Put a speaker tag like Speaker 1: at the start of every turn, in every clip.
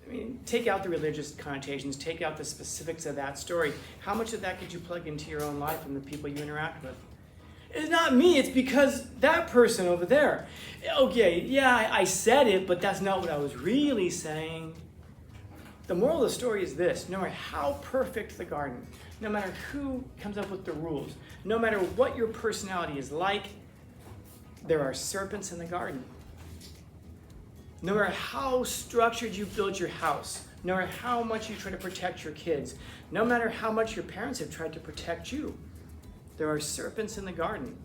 Speaker 1: I mean, take out the religious connotations, take out the specifics of that story. How much of that could you plug into your own life and the people you interact with? It's not me, it's because that person over there. Okay, yeah, I said it, but that's not what I was really saying. The moral of the story is this: no matter how perfect the garden, no matter who comes up with the rules, no matter what your personality is like, there are serpents in the garden. No matter how structured you build your house, no matter how much you try to protect your kids, no matter how much your parents have tried to protect you, there are serpents in the garden.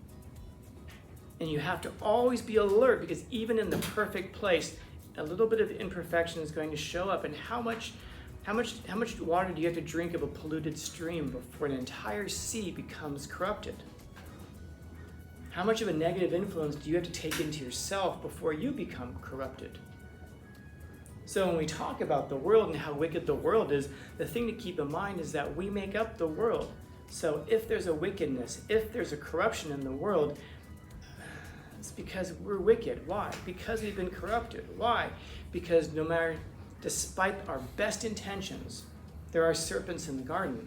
Speaker 1: And you have to always be alert, because even in the perfect place, a little bit of imperfection is going to show up. And how much water do you have to drink of a polluted stream before an entire sea becomes corrupted? How much of a negative influence do you have to take into yourself before you become corrupted? So when we talk about the world and how wicked the world is, the thing to keep in mind is that we make up the world. So if there's a wickedness, if there's a corruption in the world, it's because we're wicked. Why? Because we've been corrupted. Why? Because despite our best intentions, there are serpents in the garden.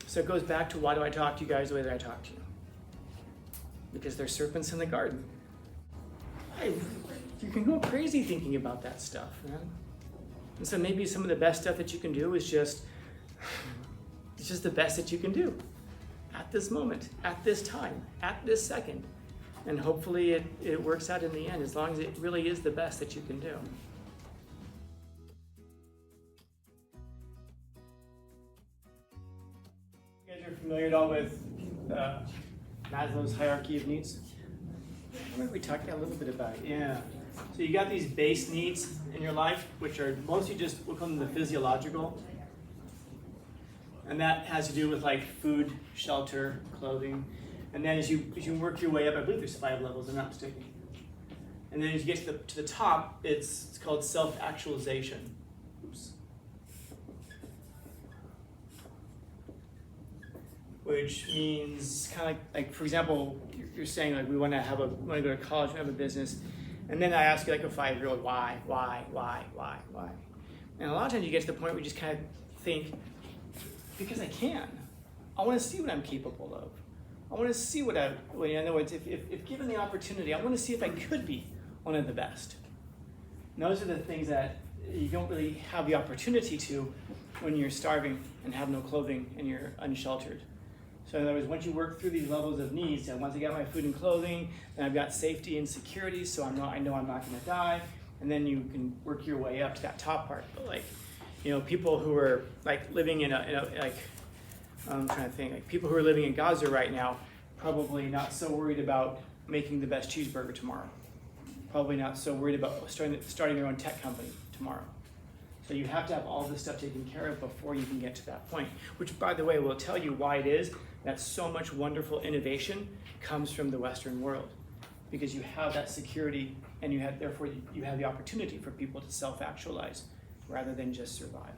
Speaker 1: So it goes back to, why do I talk to you guys the way that I talk to you? Because there's serpents in the garden. You can go crazy thinking about that stuff, man. And so maybe some of the best stuff that you can do is it's just the best that you can do at this moment, at this time, at this second. And hopefully it works out in the end, as long as it really is the best that you can do. You guys are familiar at all with Maslow's hierarchy of needs? I remember we talked a little bit about it. Yeah. So you got these base needs in your life, which are mostly just, we'll call them the physiological. And that has to do with like food, shelter, clothing. And then as you work your way up, I believe there's 5 levels, I'm not mistaken. And then as you get to the top, it's called self-actualization. Oops. Which means kind of like, for example, you're saying like we want to go to college, we have a business, and then I ask you like a 5-year-old, why? And a lot of times you get to the point where you just kind of think, because I can. I want to see what I'm capable of. I want to see what in other words, if given the opportunity, I want to see if I could be one of the best. And those are the things that you don't really have the opportunity to when you're starving and have no clothing and you're unsheltered. So in other words, once you work through these levels of needs, and once I got my food and clothing, then I've got safety and security, so I know I'm not going to die, and then you can work your way up to that top part. But like, people who are like living in I'm trying to think, like people who are living in Gaza right now, probably not so worried about making the best cheeseburger tomorrow. Probably not so worried about starting their own tech company tomorrow. So you have to have all this stuff taken care of before you can get to that point, which, by the way, will tell you why it is that so much wonderful innovation comes from the Western world, because you have that security, and therefore you have the opportunity for people to self-actualize rather than just survive.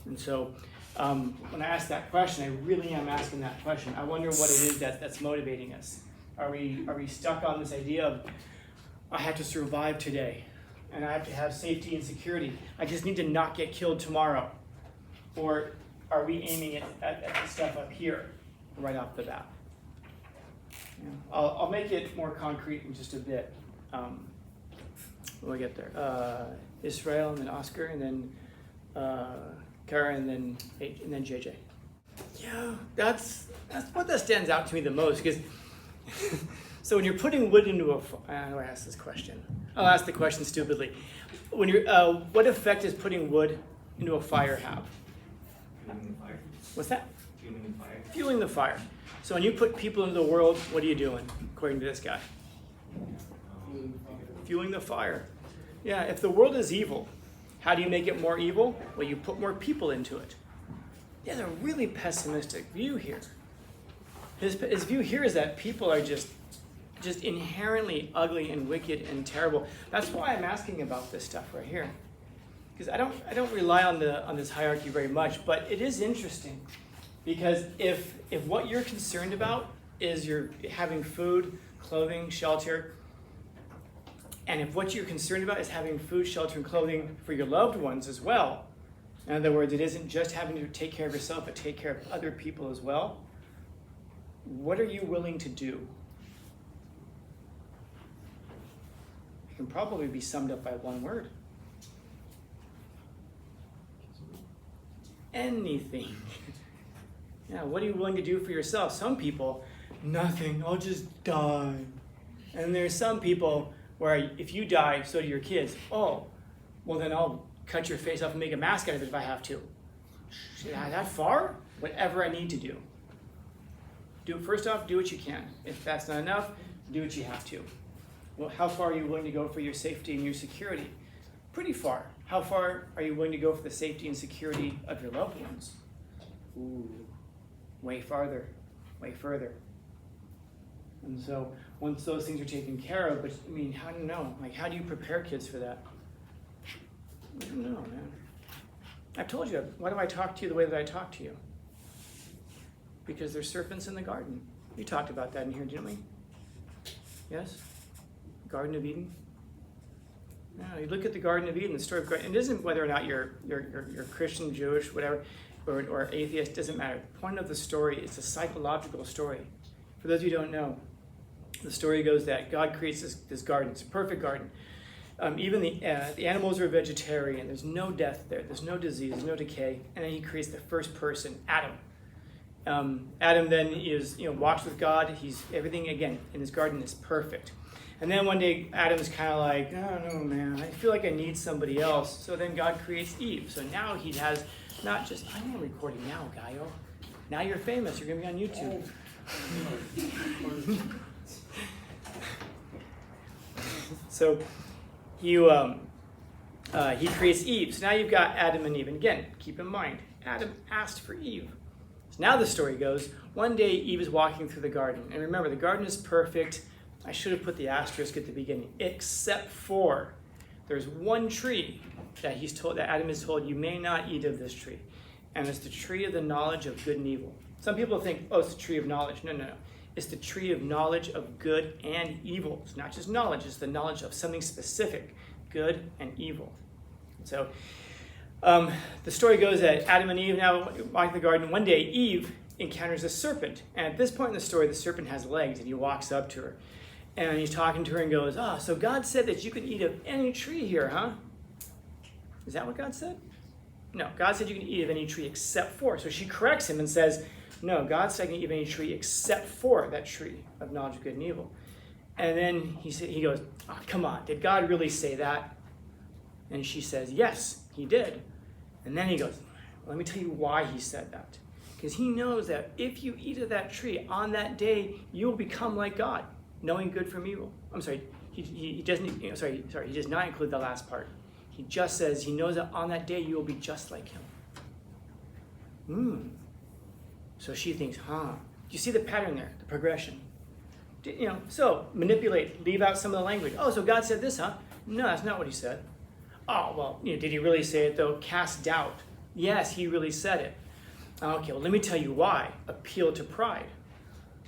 Speaker 1: And so when I ask that question, I really am asking that question. I wonder what it is that's motivating us. Are we stuck on this idea of, I have to survive today, and I have to have safety and security. I just need to not get killed tomorrow. Or are we aiming at the stuff up here right off the bat? I'll make it more concrete in just a bit. When we get there. Israel, and then Oscar, and then Kara, and then JJ. Yeah, that's what that stands out to me the most, because so when you're putting wood into a how do I ask this question? I'll ask the question stupidly. When you're, what effect does putting wood into a fire have?
Speaker 2: Fueling the fire.
Speaker 1: What's that?
Speaker 2: Fueling the fire.
Speaker 1: Fueling the fire. So when you put people into the world, what are you doing, according to this guy? Fueling the fire. Yeah, if the world is evil, how do you make it more evil? Well, you put more people into it. He has a really pessimistic view here. His view here is that people are just inherently ugly and wicked and terrible. That's why I'm asking about this stuff right here, because I don't rely on this hierarchy very much. But it is interesting, because if what you're concerned about is you're having food, clothing, shelter, And if what you're concerned about is having food, shelter, and clothing for your loved ones as well, in other words, it isn't just having to take care of yourself, but take care of other people as well, what are you willing to do? It can probably be summed up by one word. Anything. Yeah, what are you willing to do for yourself? Some people, nothing, I'll just die. And there's some people where if you die, so do your kids. Oh, well then I'll cut your face off and make a mask out of it if I have to. That far? Whatever I need to do. First off, do what you can. If that's not enough, do what you have to. Well, how far are you willing to go for your safety and your security? Pretty far. How far are you willing to go for the safety and security of your loved ones? Ooh, way farther, way further. And so once those things are taken care of, but I mean, how do you know? Like, how do you prepare kids for that? I don't know, man. I've told you, why do I talk to you the way that I talk to you? Because there's serpents in the garden. We talked about that in here, didn't we? Yes? Garden of Eden? No, you look at the Garden of Eden, the story of Garden. It isn't whether or not you're Christian, Jewish, whatever, or atheist, doesn't matter. The point of the story is a psychological story. For those of you who don't know, the story goes that God creates this garden. It's a perfect garden. Even the animals are vegetarian. There's no death there. There's no disease. There's no decay. And then he creates the first person, Adam. Adam then walks with God. Everything again in his garden is perfect. And then one day Adam's kind of like, I don't know, man. I feel like I need somebody else. So then God creates Eve. So now he has not just, I'm recording now, Gaio. Now you're famous. You're going to be on YouTube. So he creates Eve. So now you've got Adam and Eve. And again, keep in mind, Adam asked for Eve. So now the story goes, one day Eve is walking through the garden. And remember, the garden is perfect. I should have put the asterisk at the beginning. Except for there's one tree that Adam is told, you may not eat of this tree. And it's the tree of the knowledge of good and evil. Some people think, oh, it's the tree of knowledge. No. It's the tree of knowledge of good and evil. It's not just knowledge, it's the knowledge of something specific, good and evil. So the story goes that Adam and Eve now walk in the garden. One day, Eve encounters a serpent. And at this point in the story, the serpent has legs, and he walks up to her. And he's talking to her and goes, so God said that you can eat of any tree here, huh? Is that what God said? No, God said you can eat of any tree except for. So she corrects him and says, no, God said I can eat of any tree except for that tree of knowledge of good and evil. And then he goes, come on, did God really say that? And she says, yes, he did. And then he goes, let me tell you why he said that. Because he knows that if you eat of that tree, on that day, you'll become like God, knowing good from evil. I'm sorry, he doesn't, he does not include the last part. He just says he knows that on that day you will be just like him. So she thinks, you see the pattern there, the progression. So manipulate, leave out some of the language. Oh, so God said this, huh? No, that's not what he said. Oh, well, did he really say it though? Cast doubt. Yes, he really said it. Okay, well, let me tell you why. Appeal to pride.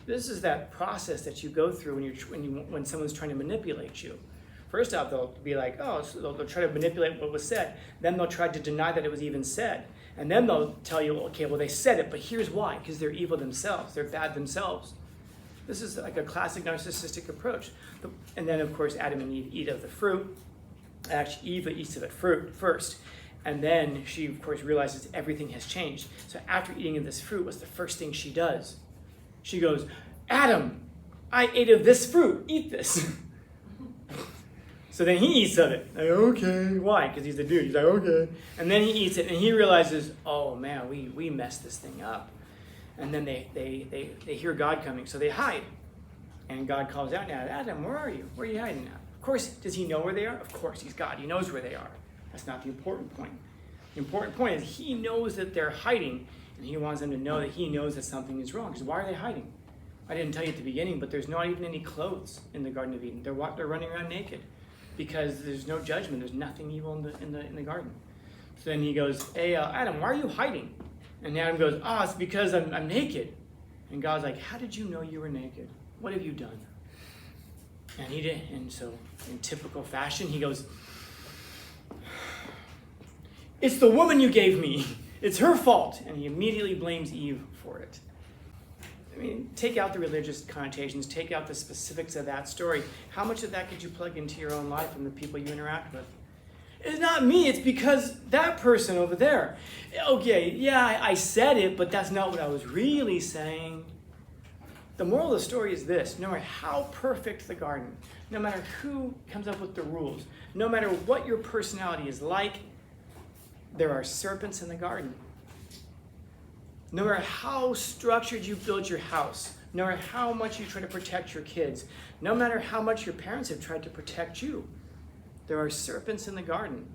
Speaker 1: This is that process that you go through when someone's trying to manipulate you. First off, they'll be like, so they'll try to manipulate what was said. Then they'll try to deny that it was even said. And then they'll tell you, okay, well, they said it, but here's why. Because they're evil themselves. They're bad themselves. This is like a classic narcissistic approach. And then, of course, Adam and Eve eat of the fruit. Actually, Eve eats of the fruit first. And then she, of course, realizes everything has changed. So after eating of this fruit, what's the first thing she does? She goes, Adam, I ate of this fruit. Eat this. So then he eats of it. Like, okay. Why? Because he's the dude. He's like, okay. And then he eats it, and he realizes, oh, man, we messed this thing up. And then they hear God coming, so they hide. And God calls out now, Adam, where are you? Where are you hiding now? Of course, does he know where they are? Of course, he's God. He knows where they are. That's not the important point. The important point is he knows that they're hiding, and he wants them to know that he knows that something is wrong. Because why are they hiding? I didn't tell you at the beginning, but there's not even any clothes in the Garden of Eden. They're running around naked because there's no judgment. There's nothing evil in the garden. So then he goes, hey, Adam, why are you hiding? And Adam goes, it's because I'm naked. And God's like, how did you know you were naked? What have you done? And he did, and so in typical fashion, he goes, "It's the woman you gave me. It's her fault." And he immediately blames Eve for it. I mean, take out the religious connotations, take out the specifics of that story. How much of that could you plug into your own life and the people you interact with? It's not me, it's because that person over there. Okay, yeah, I said it, but that's not what I was really saying. The moral of the story is this: no matter how perfect the garden, no matter who comes up with the rules, no matter what your personality is like, there are serpents in the garden. No matter how structured you build your house, no matter how much you try to protect your kids, no matter how much your parents have tried to protect you, there are serpents in the garden.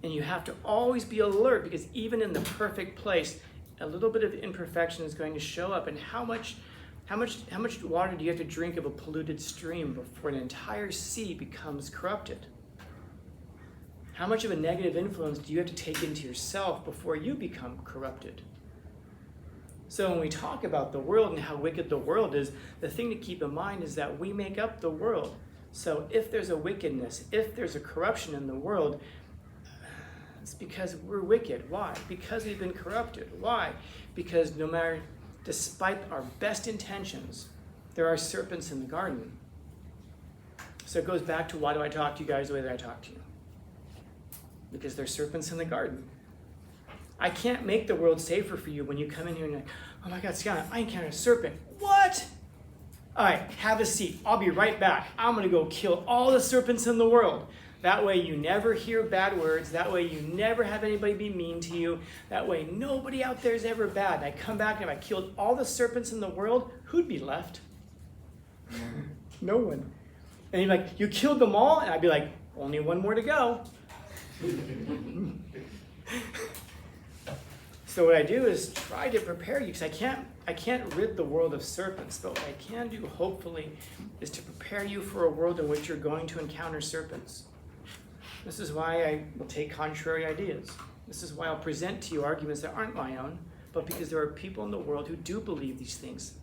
Speaker 1: And you have to always be alert, because even in the perfect place, a little bit of imperfection is going to show up. And how much water do you have to drink of a polluted stream before an entire sea becomes corrupted? How much of a negative influence do you have to take into yourself before you become corrupted? So when we talk about the world and how wicked the world is, the thing to keep in mind is that we make up the world. So if there's a wickedness, if there's a corruption in the world, it's because we're wicked. Why? Because we've been corrupted. Why? Because despite our best intentions, there are serpents in the garden. So it goes back to, why do I talk to you guys the way that I talk to you? Because there's serpents in the garden. I can't make the world safer for you when you come in here and you're like, "Oh my God, Skyline, I encountered a serpent." What? All right, have a seat. I'll be right back. I'm going to go kill all the serpents in the world. That way you never hear bad words. That way you never have anybody be mean to you. That way nobody out there is ever bad. And I come back, and if I killed all the serpents in the world, who'd be left? No one. And he'd be like, "You killed them all?" And I'd be like, "Only one more to go." So what I do is try to prepare you, because I can't rid the world of serpents, but what I can do, hopefully, is to prepare you for a world in which you're going to encounter serpents. This is why I will take contrary ideas. This is why I'll present to you arguments that aren't my own, but because there are people in the world who do believe these things.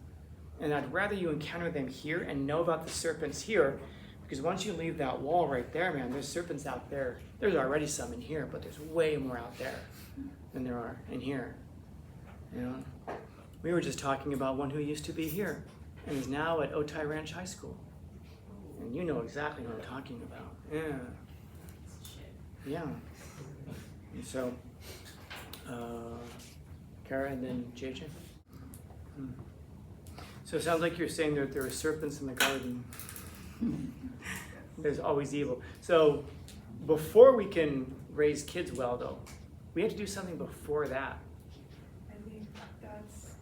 Speaker 1: And I'd rather you encounter them here and know about the serpents here, because once you leave that wall right there, man, there's serpents out there. There's already some in here, but there's way more out there than there are in here. You know, we were just talking about one who used to be here and is now at Otay Ranch High School. And you know exactly what I'm talking about. Yeah. Yeah. And so, Kara and then JJ. So it sounds like you're saying that there are serpents in the garden. There's always evil. So before we can raise kids well, though, we have to do something before that.
Speaker 3: I think that's...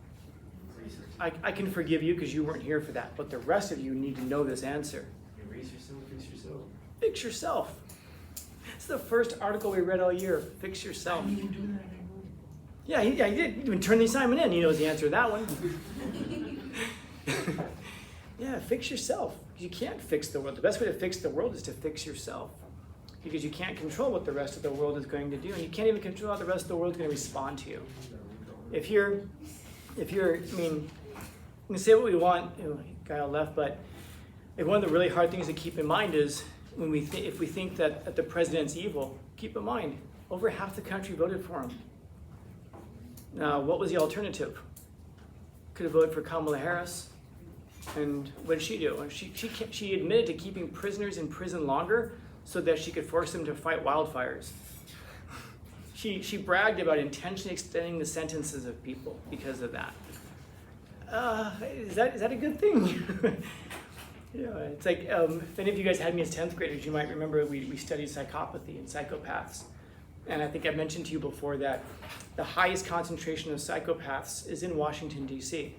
Speaker 1: I can forgive you because you weren't here for that, but the rest of you need to know this answer.
Speaker 2: You raise yourself, fix yourself.
Speaker 1: Fix yourself. It's the first article we read all year. Fix yourself.
Speaker 2: You do that anymore.
Speaker 1: Yeah, he did. Even turn the assignment in. He knows the answer to that one. Yeah, fix yourself. You can't fix the world. The best way to fix the world is to fix yourself. Because you can't control what the rest of the world is going to do, and you can't even control how the rest of the world is going to respond to you. If you're, I mean, we can say what we want, guy left, but one of the really hard things to keep in mind is if we think that the president's evil, keep in mind, over half the country voted for him. Now, what was the alternative? Could have voted for Kamala Harris. And what did she do? She admitted to keeping prisoners in prison longer so that she could force them to fight wildfires. She bragged about intentionally extending the sentences of people because of that. Is that a good thing? Yeah, it's like, if any of you guys had me as 10th graders, you might remember we studied psychopathy and psychopaths. And I think I mentioned to you before that the highest concentration of psychopaths is in Washington, D.C.,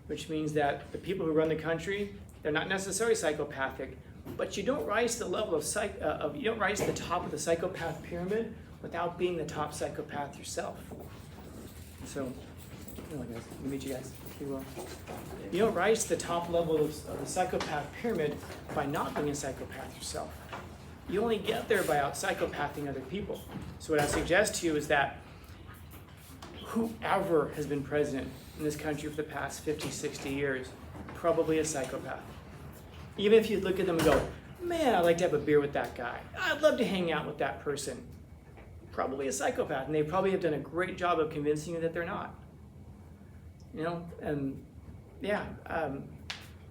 Speaker 1: which means that the people who run the country, they're not necessarily psychopathic, but you don't rise to the level of you don't rise to the top of the psychopath pyramid without being the top psychopath yourself. So, guys, let me meet you guys, if you will. You don't rise to the top level of the psychopath pyramid by not being a psychopath yourself. You only get there by out psychopathing other people. So what I suggest to you is that whoever has been president in this country for the past 50, 60 years, probably a psychopath. Even if you look at them and go, man, I'd like to have a beer with that guy. I'd love to hang out with that person. Probably a psychopath, and they probably have done a great job of convincing you that they're not. You know, and yeah.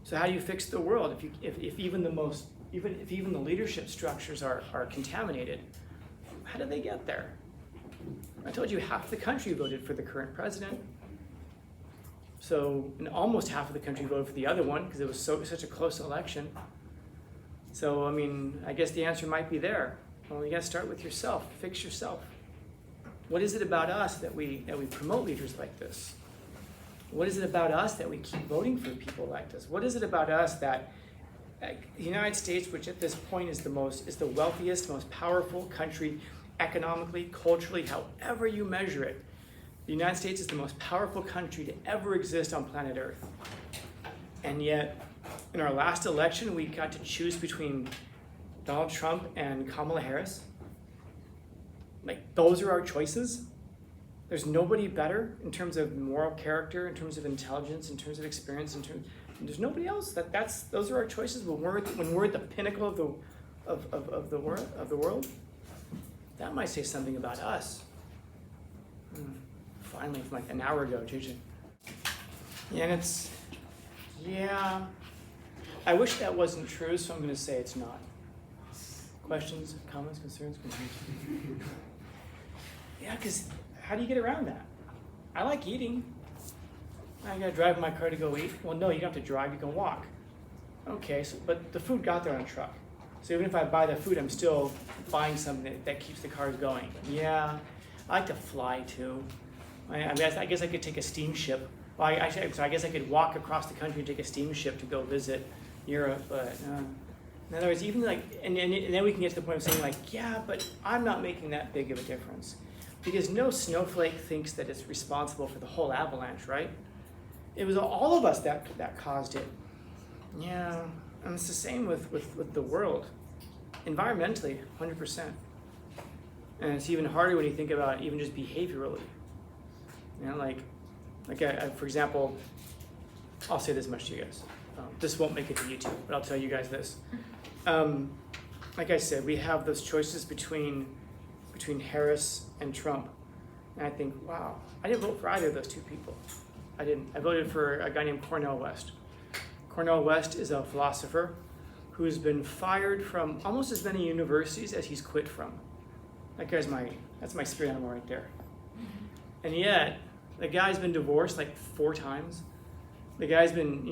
Speaker 1: So how do you fix the world if even the leadership structures are contaminated? How do they get there? I told you half the country voted for the current president. So, and almost half of the country voted for the other one because it was such a close election. So, I mean, I guess the answer might be there. Well, you got to start with yourself. Fix yourself. What is it about us that we promote leaders like this? What is it about us that we keep voting for people like this? What is it about us that the United States, which at this point is the wealthiest, most powerful country economically, culturally, however you measure it, the United States is the most powerful country to ever exist on planet Earth. And yet, in our last election, we got to choose between Donald Trump and Kamala Harris. Like, those are our choices. There's nobody better in terms of moral character, in terms of intelligence, in terms of experience, there's nobody else. Those are our choices when we're at the pinnacle of the world. That might say something about us. Finally, from like an hour ago, JJ. Yeah, and I wish that wasn't true, so I'm going to say it's not. Questions, comments, concerns, confusion? Yeah, because how do you get around that? I like eating. I got to drive my car to go eat. Well, no, you don't have to drive, you can walk. Okay, but the food got there on a truck. So even if I buy the food, I'm still buying something that keeps the cars going. Yeah, I like to fly too. I guess I could take a steamship. Well, I guess I could walk across the country and take a steamship to go visit Europe. But in other words, even like, and then we can get to the point of saying like, yeah, but I'm not making that big of a difference. Because no snowflake thinks that it's responsible for the whole avalanche, right? It was all of us that caused it. Yeah, and it's the same with the world. Environmentally, 100%. And it's even harder when you think about even just behaviorally. You know, like for example, I'll say this much to you guys. This won't make it to YouTube, but I'll tell you guys this. Like I said, we have those choices between Harris and Trump. And I think, wow, I didn't vote for either of those two people. I didn't. I voted for a guy named Cornel West. Cornel West is a philosopher who's been fired from almost as many universities as he's quit from. That's my spirit animal right there. And yet, the guy's been divorced like 4 times. The guy's been,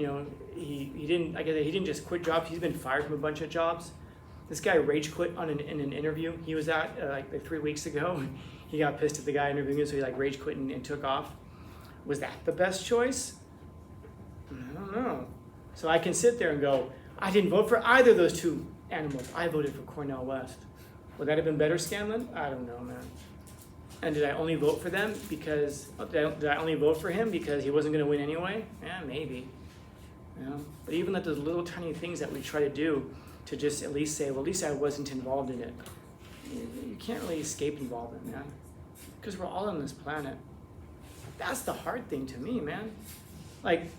Speaker 1: he didn't just quit jobs, he's been fired from a bunch of jobs. This guy rage quit in an interview he was at like 3 weeks ago. He got pissed at the guy interviewing him, so he like rage quit and took off. Was that the best choice? I don't know. So I can sit there and go, I didn't vote for either of those two animals. I voted for Cornel West. Would that have been better, Scanlon? I don't know, man. And did I only vote for them because, did I only vote for him because he wasn't going to win anyway? Yeah, maybe. But even like those little tiny things that we try to do to just at least say, well, at least I wasn't involved in it. You can't really escape involvement, man. Because we're all on this planet. That's the hard thing to me, man. Like,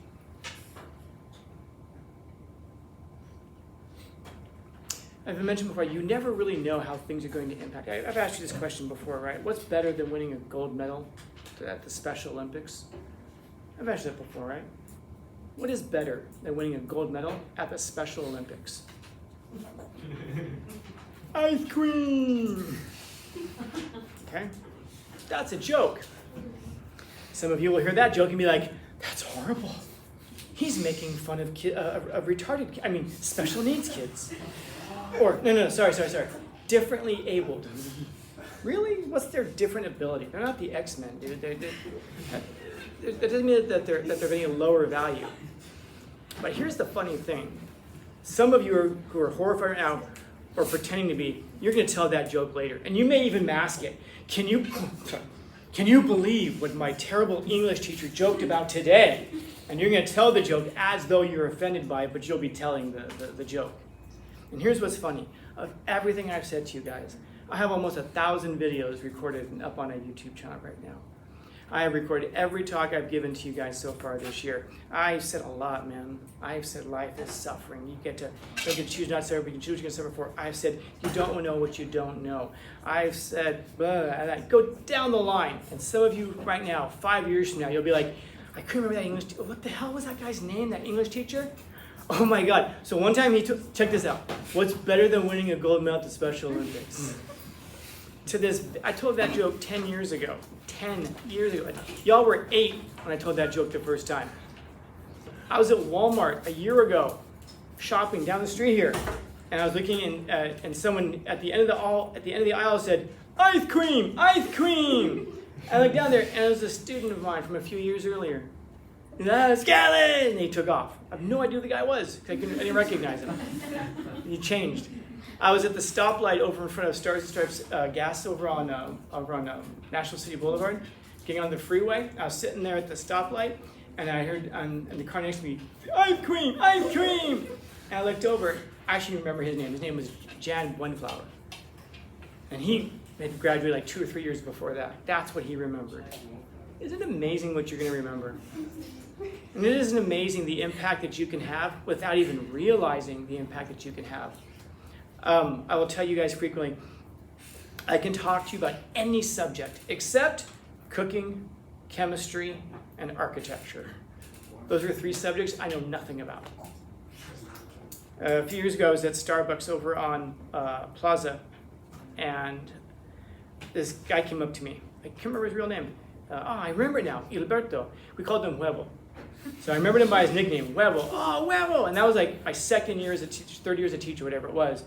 Speaker 1: I've mentioned before, you never really know how things are going to impact. I've asked you this question before, right? What's better than winning a gold medal at the Special Olympics? I've asked that before, right? What is better than winning a gold medal at the Special Olympics? Ice cream! Okay? That's a joke. Some of you will hear that joke and be like, that's horrible. He's making fun of special needs kids. Or, sorry. Differently abled. Really? What's their different ability? They're not the X-Men, dude. That doesn't mean that they're getting a lower value. But here's the funny thing. Some of you who are horrified right now, or pretending to be, you're going to tell that joke later. And you may even mask it. Can you believe what my terrible English teacher joked about today? And you're going to tell the joke as though you're offended by it, but you'll be telling the joke. And here's what's funny. Of everything I've said to you guys, I have almost 1,000 videos recorded and up on a YouTube channel right now. I have recorded every talk I've given to you guys so far this year. I've said a lot, man. I've said life is suffering. You get to choose not to suffer, but you can choose what you're going to suffer for. I've said you don't know what you don't know. I've said, and I go down the line. And some of you right now, 5 years from now, you'll be like, I couldn't remember that English teacher. What the hell was that guy's name, that English teacher? Oh my God. So one time check this out. What's better than winning a gold medal at the Special Olympics? I told that joke 10 years ago. 10 years ago. Y'all were 8 when I told that joke the first time. I was at Walmart a year ago, shopping down the street here, and I was looking, and someone at the end of the aisle said, "Ice cream, ice cream!" I looked down there, and it was a student of mine from a few years earlier. Scallon! And he took off. I have no idea who the guy was. I didn't recognize him. He changed. I was at the stoplight over in front of Stars and Stripes gas over on National City Boulevard, getting on the freeway. I was sitting there at the stoplight, and I heard in the car next to me, "Ice cream, ice cream!" And I looked over. I actually remember his name. His name was Jan Blenflower. And he had graduated like 2 or 3 years before that. That's what he remembered. Isn't it amazing what you're going to remember? And it isn't amazing the impact that you can have without even realizing the impact that you can have. I will tell you guys frequently, I can talk to you about any subject except cooking, chemistry, and architecture. Those are 3 subjects I know nothing about. A few years ago, I was at Starbucks over on Plaza, and this guy came up to me. I can't remember his real name. I remember it now, Ilberto. We called him Huevo. So I remembered him by his nickname, Huevo. Oh, Huevo! And that was like my 2nd year as a teacher, 3rd year as a teacher, whatever it was.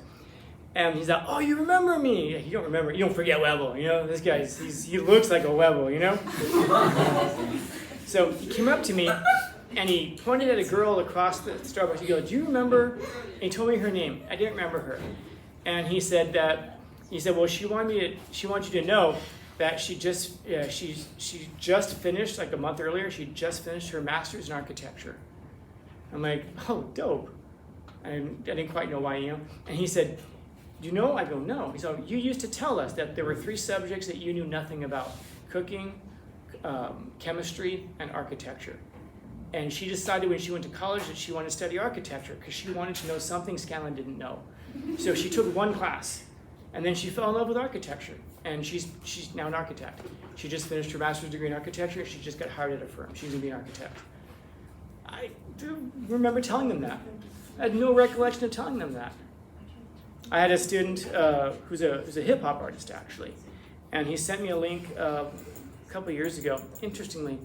Speaker 1: And he's like, "Oh, you remember me?" You don't remember, you don't forget Huevo, you know? This guy, he looks like a Huevo, you know? So he came up to me, and he pointed at a girl across the Starbucks. He goes, "Do you remember?" And he told me her name. I didn't remember her. And he said, "Well, she wants you to know that she just finished, like a month earlier, she just finished her master's in architecture." I'm like, "Oh, dope." I didn't quite know why, you know. And he said, "Do you know?" I go, "No." He said, "You used to tell us that there were 3 subjects that you knew nothing about: cooking, chemistry, and architecture. And she decided when she went to college that she wanted to study architecture because she wanted to know something Scanlon didn't know. So she took 1 class, and then she fell in love with architecture. And she's now an architect. She just finished her master's degree in architecture. She just got hired at a firm. She's going to be an architect." I do remember telling them that. I had no recollection of telling them that. I had a student who's a hip hop artist, actually, and he sent me a link a couple of years ago. Interestingly,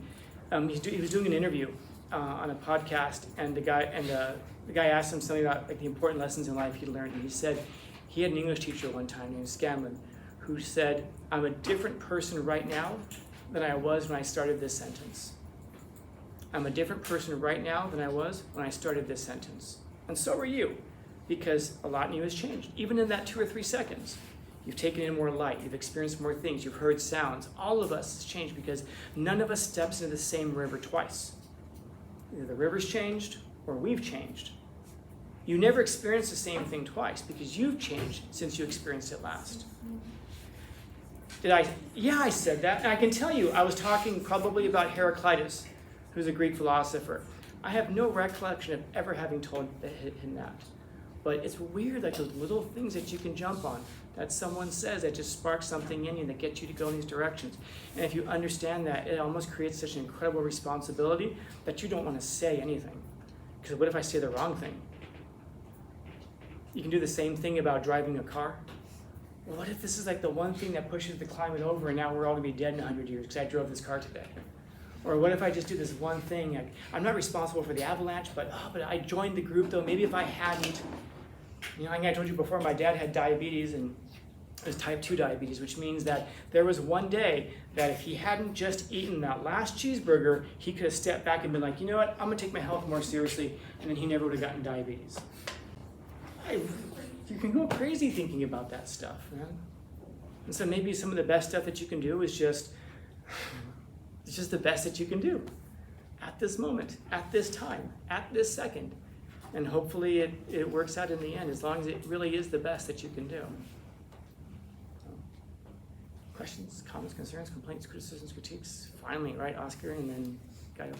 Speaker 1: he was doing an interview on a podcast, and the guy asked him something about like the important lessons in life he learned, and he said he had an English teacher one time named Scanlon who said, "I'm a different person right now than I was when I started this sentence. I'm a different person right now than I was when I started this sentence. And so are you, because a lot in you has changed. Even in that 2 or 3 seconds, you've taken in more light, you've experienced more things, you've heard sounds. All of us has changed because none of us steps into the same river twice. Either the river's changed or we've changed. You never experience the same thing twice because you've changed since you experienced it last." Did I? Yeah, I said that. And I can tell you, I was talking probably about Heraclitus, who's a Greek philosopher. I have no recollection of ever having told him that. But it's weird, like those little things that you can jump on, that someone says that just sparks something in you that gets you to go in these directions. And if you understand that, it almost creates such an incredible responsibility that you don't want to say anything. Because what if I say the wrong thing? You can do the same thing about driving a car. Well, what if this is like the one thing that pushes the climate over and now we're all going to be dead in 100 years because I drove this car today? Or what if I just do this one thing? Like, I'm not responsible for the avalanche, but I joined the group though. Maybe if I hadn't, like I told you before, my dad had diabetes and it was type 2 diabetes, which means that there was one day that if he hadn't just eaten that last cheeseburger, he could have stepped back and been like, "You know what, I'm going to take my health more seriously," and then he never would have gotten diabetes. You can go crazy thinking about that stuff, man. And so maybe some of the best stuff that you can do is it's just the best that you can do at this moment, at this time, at this second. And hopefully it works out in the end, as long as it really is the best that you can do. Questions, comments, concerns, complaints, criticisms, critiques? Finally, right, Oscar, and then Guy.